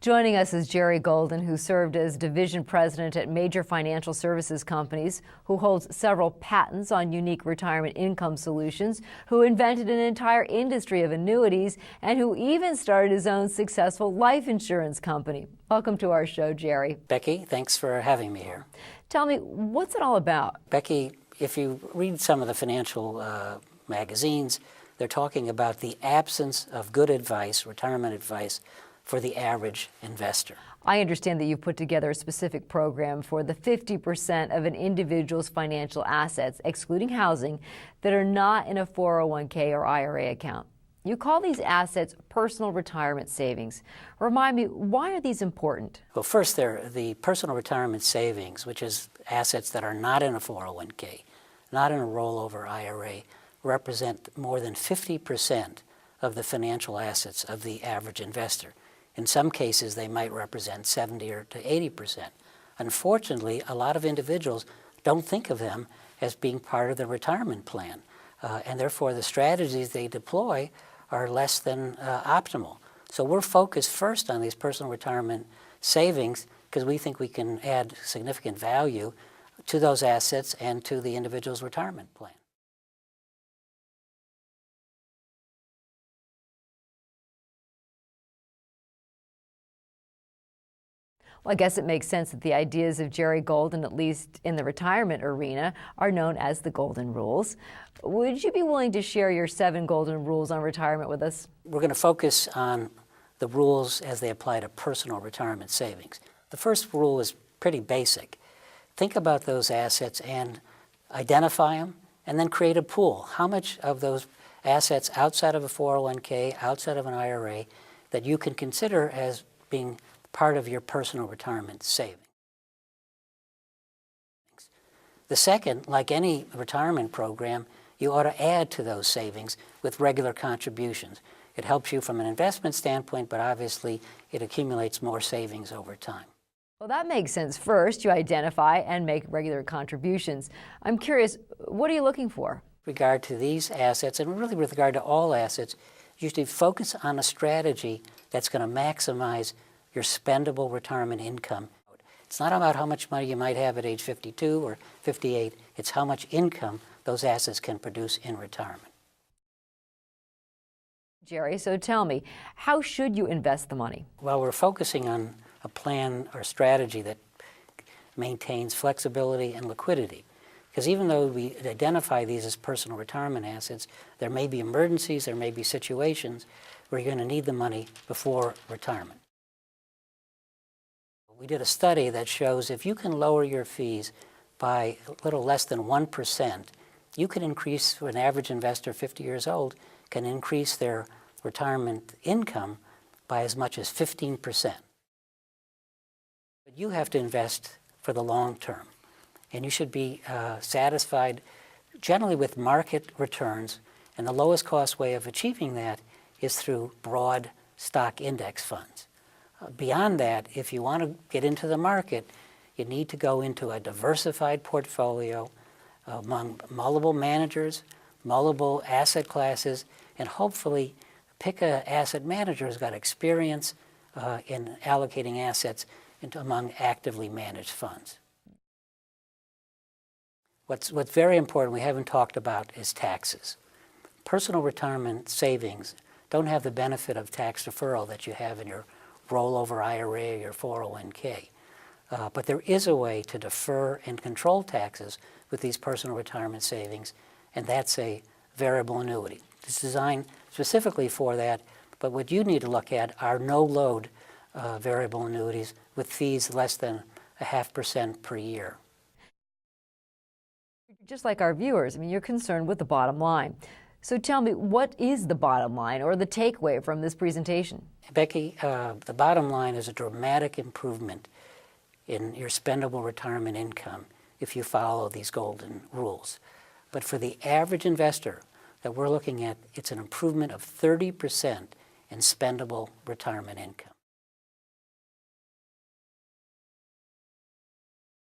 Joining us is Jerry Golden, who served as division president at major financial services companies, who holds several patents on unique retirement income solutions, who invented an entire industry of annuities, and who even started his own successful life insurance company. Welcome to our show, Jerry. Becky, thanks for having me here. Tell me, what's it all about? Becky, if you read some of the financial magazines, they're talking about the absence of good advice, retirement advice, for the average investor. I understand that you've put together a specific program for the 50% of an individual's financial assets, excluding housing, that are not in a 401k or IRA account. You call these assets personal retirement savings. Remind me, why are these important? Well, first, they're the personal retirement savings, which is assets that are not in a 401k, not in a rollover IRA, represent more than 50% of the financial assets of the average investor. In some cases, they might represent 70 or to 80%. Unfortunately, a lot of individuals don't think of them as being part of their retirement plan, and therefore the strategies they deploy are less than optimal. So we're focused first on these personal retirement savings because we think we can add significant value to those assets and to the individual's retirement plan. Well, I guess it makes sense that the ideas of Jerry Golden, at least in the retirement arena, are known as the Golden Rules. Would you be willing to share your 7 Golden Rules on retirement with us? We're going to focus on the rules as they apply to personal retirement savings. The first rule is pretty basic. Think about those assets and identify them, and then create a pool. How much of those assets outside of a 401k, outside of an IRA, that you can consider as being part of your personal retirement savings. The second, like any retirement program, you ought to add to those savings with regular contributions. It helps you from an investment standpoint, but obviously it accumulates more savings over time. Well, that makes sense. First, you identify and make regular contributions. I'm curious, what are you looking for? With regard to these assets, and really with regard to all assets, you should focus on a strategy that's going to maximize your spendable retirement income. It's not about how much money you might have at age 52 or 58. It's how much income those assets can produce in retirement. Jerry, so tell me, how should you invest the money? Well, we're focusing on a plan or strategy that maintains flexibility and liquidity. Because even though we identify these as personal retirement assets, there may be emergencies, there may be situations where you're going to need the money before retirement. We did a study that shows if you can lower your fees by a little less than 1%, you can increase, for an average investor 50 years old, can increase their retirement income by as much as 15%. But you have to invest for the long term, and you should be satisfied generally with market returns, and the lowest cost way of achieving that is through broad stock index funds. Beyond that, if you want to get into the market, you need to go into a diversified portfolio among multiple managers, multiple asset classes, and hopefully pick an asset manager who's got experience in allocating assets among actively managed funds. What's very important we haven't talked about is taxes. Personal retirement savings don't have the benefit of tax deferral that you have in your rollover IRA or your 401k. But there is a way to defer and control taxes with these personal retirement savings, and that's a variable annuity. It's designed specifically for that, but what you need to look at are no-load variable annuities with fees less than 0.5% per year. Just like our viewers, I mean, you're concerned with the bottom line. So tell me, what is the bottom line or the takeaway from this presentation? Becky, the bottom line is a dramatic improvement in your spendable retirement income if you follow these golden rules. But for the average investor that we're looking at, it's an improvement of 30% in spendable retirement income.